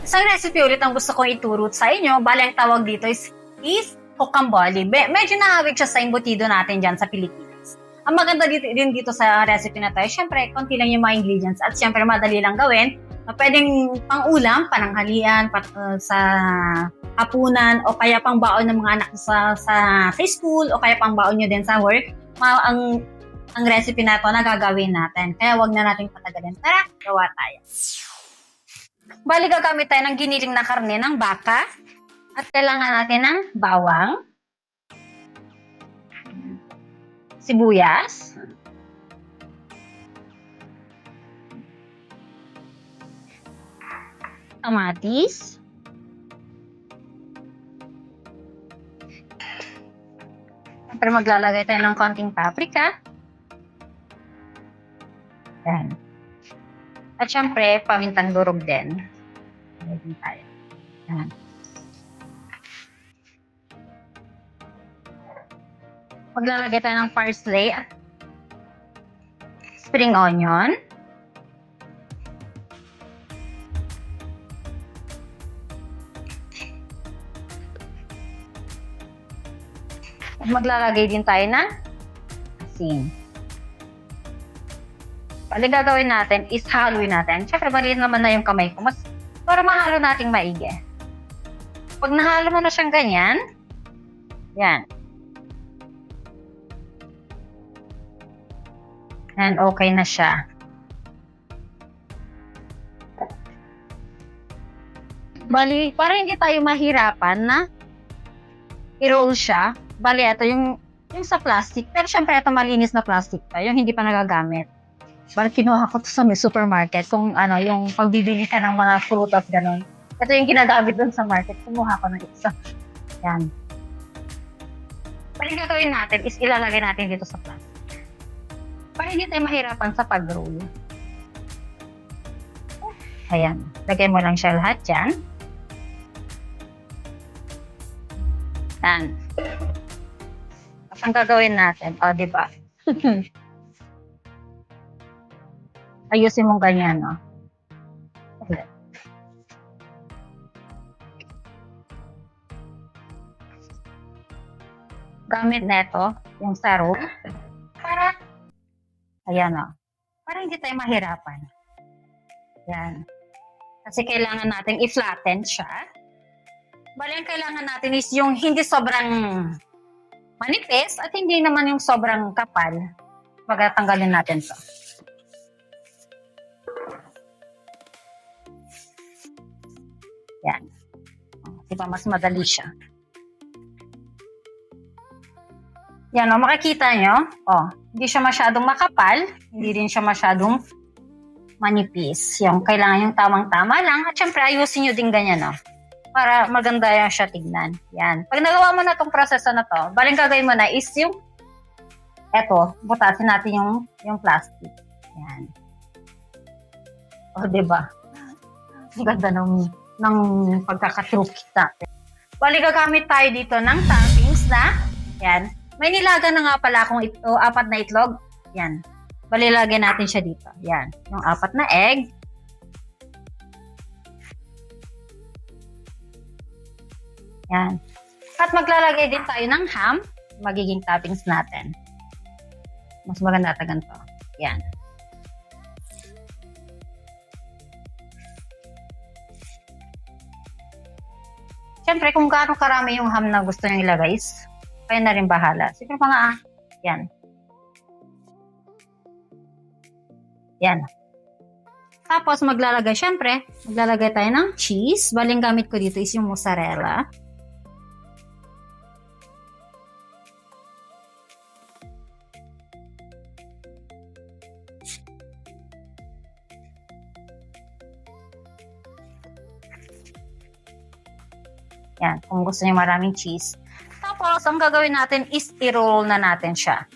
Isang recipe ulit ang gusto kong ituro sa inyo. Bale, ang tawag dito is rocambole. Medyo nahawig siya sa imbutido natin dyan sa Pilipinas. Ang maganda din dito sa recipe na to, syempre, konti lang yung mga ingredients at syempre, madali lang gawin. Pwedeng pang-ulam, pananghalian, sa hapunan, o kaya pang baon ng mga anak sa school, o kaya pang baon nyo din sa work. Ang recipe na to na gagawin natin. Kaya wag na natin patagalin. Tara, gawa tayo. Bali, gagamit tayo ng giniling na karne ng baka. At kailangan natin ng bawang, sibuyas, kamatis, siyempre maglalagay tayo ng konting paprika. Yan. At syempre, pamintang durog din. Lagyan tayo. Yan. Maglalagay tayo ng parsley at spring onion. At maglalagay din tayo ng asin. Bali, gagawin natin is haluin natin. Siyempre, maliit naman na yung kamay ko. Para mahalo nating maigi. Pag nahalo mo na siyang ganyan, yan. And okay na siya. Bali, para hindi tayo mahirapan na i-roll siya. Bali, ito yung sa plastic. Pero syempre, ito malinis na plastic pa. Yung hindi pa nagagamit. Bali, kinuha ko to sa may supermarket. Kung ano, yung pagbibili ka ng mga fruit of gano'n. Ito yung ginagamit dun sa market. Kumuha ko ng isa. Yan. Bali, gagawin natin is ilalagay natin dito sa plastic. Para hindi tayo mahirapan sa pag-roll. Ayan. Lagay mo lang siya lahat dyan. Yan. At ang gagawin natin, diba? Ayusin mong ganyan, no? Okay. Gamit neto, yung sarong, para ayan, o. Para hindi tayo mahirapan. Yan. Kasi kailangan natin i-flatten siya. Bali, ang kailangan natin is yung hindi sobrang manipis at hindi naman yung sobrang kapal. Pagkatanggalin natin to. Yan. Diba, mas madali siya. Yan, o, makikita nyo. Hindi siya masyadong makapal. Hindi rin siya masyadong manipis. Yung kailangan yung tamang-tama lang. At syempre, ayusin nyo din ganyan, o. Para maganda yan siya tignan. Yan. Pag nagawa mo na itong proseso na to, baling gagawin mo na is yung butasin natin yung plastic. Yan. Diba? Ang ganda ng pagkakatruk natin. Bali, gagamit tayo dito ng toppings na, yan. May nilaga na nga pala akong 4 na itlog. Yan. Bali, lagyan natin siya dito. Yan. Yung 4 na egg. Yan. At maglalagay din tayo ng ham. Magiging toppings natin. Mas maganda ata ganito. Yan. Siyempre, kung gaano karami yung ham na gusto nyo ilagay, kayo na rin bahala. Siguro mga, yan. Yan. Tapos, maglalagay tayo ng cheese. Baling gamit ko dito is yung mozzarella. Yan, kung gusto niyo maraming cheese. Tapos, ang gagawin natin is i-roll na natin siya.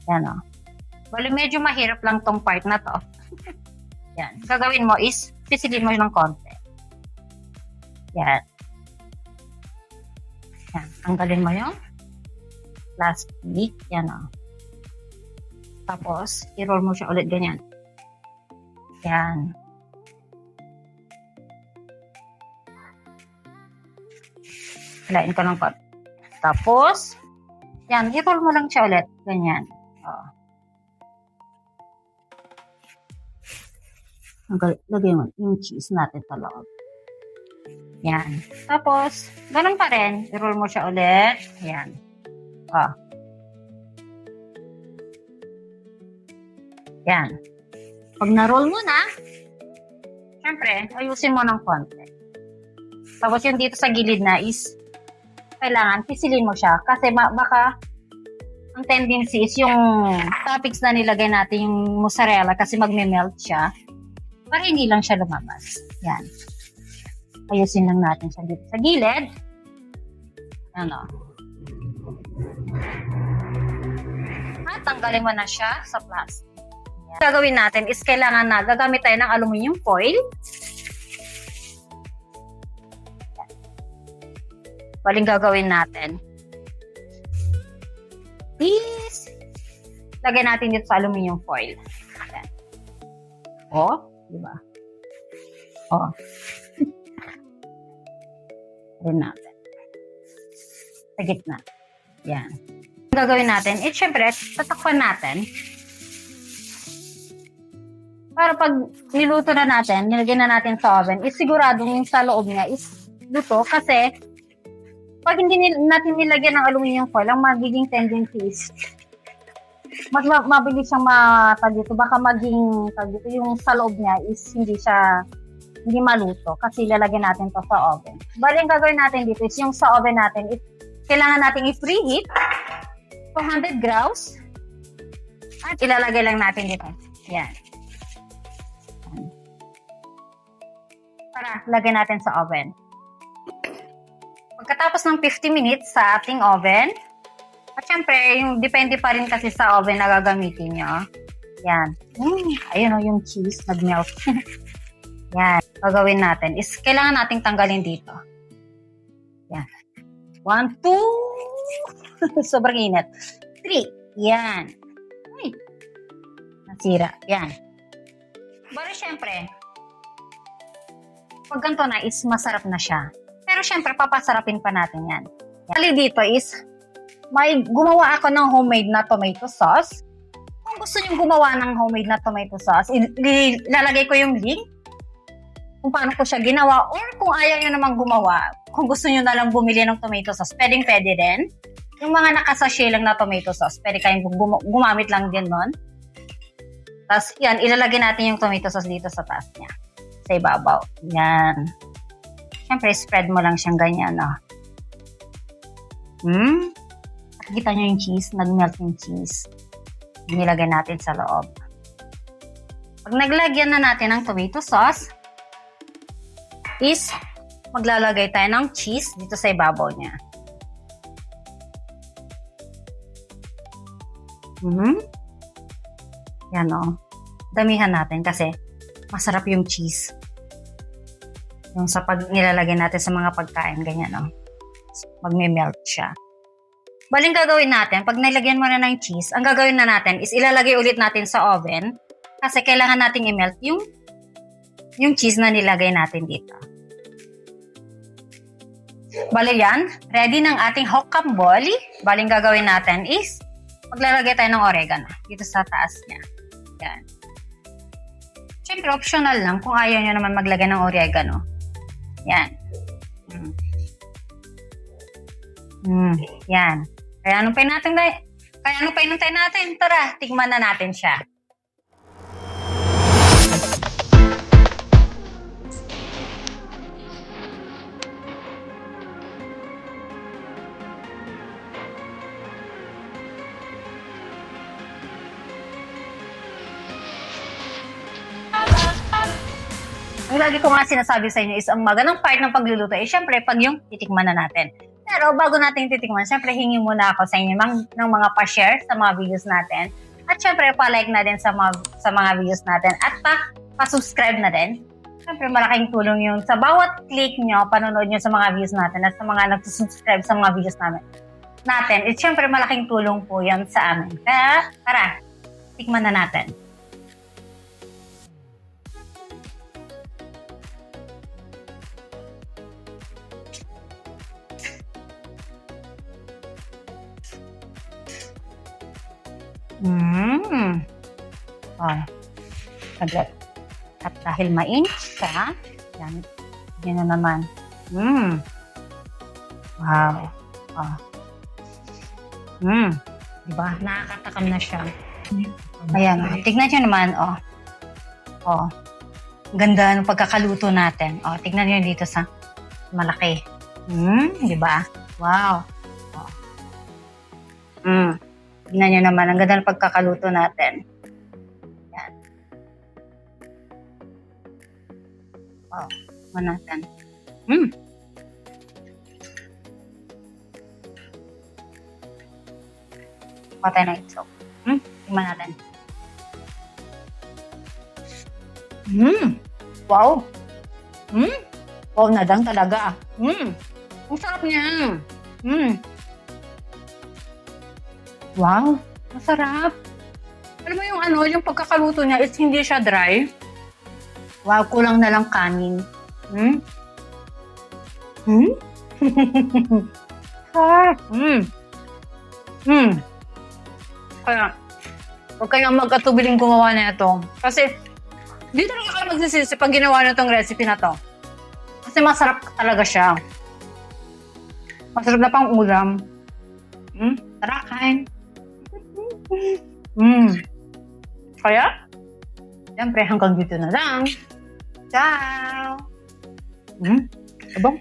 Yan, o. Bali, medyo mahirap lang tong part na to. Yan. Gagawin mo is, pisilin mo ng konti. Yan. Yan. Tanggalin mo yung plastic. Yan, o. Tapos, i-roll mo siya ulit ganyan. Yan. Hilain ko ng konti. Tapos, yan, i-roll mo lang siya ulit. Ganyan. Oh. Lagay mo yung cheese natin sa loob. Yan. Tapos, ganun pa rin. I-roll mo siya ulit. Yan. Oh. Yan. Pag na-roll mo na, syempre, ayusin mo ng konti. Tapos yung dito sa gilid na is, kailangan pisilin mo siya. Kasi baka, ang tendency is yung toppings na nilagay natin, yung mozzarella, kasi magme-melt siya. Para hindi lang siya lumabas. Yan. Ayusin lang natin siya dito sa gilid. Ano. At tanggalin mo na siya sa plastic. Yan. Gagawin natin is kailangan na gagamit tayo ng aluminum foil. Baling gagawin natin is lagay natin dito sa aluminum foil. Yan. O. Diba? Oh. Rin natin. Sa gitna. Yan. Ang gagawin natin, syempre, tatakpan natin. Para pag niluto na natin, nilagyan na natin sa oven, siguradong yung sa loob niya is luto kasi pag hindi natin nilagyan ng aluminum foil, ang magiging tendency is mabilis siyang matagito. Baka maging tagito yung sa loob niya is hindi maluto kasi lalagyan natin to sa oven. Bali, ang gagawin natin dito is yung sa oven natin, kailangan natin i-preheat 200 graus at ilalagay lang natin dito. Yan. Para lagyan natin sa oven. Pagkatapos ng 50 minutes sa ating oven, at syempre, yung depende pa rin kasi sa oven na gagamitin nyo. Yan. Ayun o, yung cheese nag-melt. Yan. Gagawin natin is kailangan nating tanggalin dito. Yan. 1, 2. Sobrang init. 3. Yan. Ay. Nasira. Yan. Pero syempre, pag ganito na is masarap na siya. Pero syempre, papasarapin pa natin yan. Kali dito is may gumawa ako ng homemade na tomato sauce. Kung gusto niyo gumawa ng homemade na tomato sauce, ilalagay ko yung link kung paano ko siya ginawa, or kung ayaw niyo naman gumawa, kung gusto niyo na lang bumili ng tomato sauce, pwede din. Yung mga nakasashay lang na tomato sauce, pwede kayong gumamit lang din nun. Tapos, yan, ilalagay natin yung tomato sauce dito sa taas niya. Sa ibabaw. Yan. Siyempre, spread mo lang siyang ganyan, no? Kita nyo yung cheese, nag-melt yung cheese. Nilagay natin sa loob. Pag naglagyan na natin ng tomato sauce, is maglalagay tayo ng cheese dito sa ibabaw niya. Yan o. Damihan natin kasi masarap yung cheese. Yung sa pag nilalagay natin sa mga pagkain, ganyan o. Magme-melt siya. Baling gagawin natin, pag nilagyan mo na ng cheese, ang gagawin na natin is ilalagay ulit natin sa oven kasi kailangan natin i-melt yung cheese na nilagay natin dito. Bali yan, ready ng ating rocambole. Baling gagawin natin is maglalagay tayo ng oregano dito sa taas niya. Yan. Siyempre, optional lang kung ayaw nyo naman maglagay ng oregano. Yan. Yan. Kaya anong painantay natin? Tara, tikman na natin siya. Ang lagi ko nga sinasabi sa inyo is ang magandang part ng pagluluto ay syempre pag yung titikman na natin. Pero bago natin titikman, syempre hingi muna ako sa inyo ng mga pa-share sa mga videos natin. At syempre pa-like na din sa mga videos natin. At pa-subscribe na din. Syempre malaking tulong yung sa bawat click nyo, panonood nyo sa mga videos natin at sa mga nagsusubscribe sa mga videos natin. At syempre malaking tulong po yan sa amin. Kaya tara, tikman na natin. Mm. Oh, saglit. At dahil mainit siya, yan na naman. Wow. Oh. Diba? Nakakatakam na siya. Ayan, tignan nyo naman, Oh. Ganda ng pagkakaluto natin. Tignan nyo dito sa malaki. Diba? Wow. Tignan nyo naman, ang ganda ng pagkakaluto natin. Yan. Wow. Natin. Patay na ito. Tingnan natin. Wow. Wow na lang talaga. Ang sarap niya. Wow. Masarap. Alam mo yung pagkakaluto niya is hindi siya dry. Wow, kulang na lang kanin. Kaya, huwag kayong magkatubiling gumawa na ito. Kasi, dito lang kayo magsisisi pag ginawa na itong recipe na to. Kasi masarap talaga siya. Masarap na pang ulam. Tara, kain. Kaya, siyempre hanggang dito na lang. Ciao! Abang?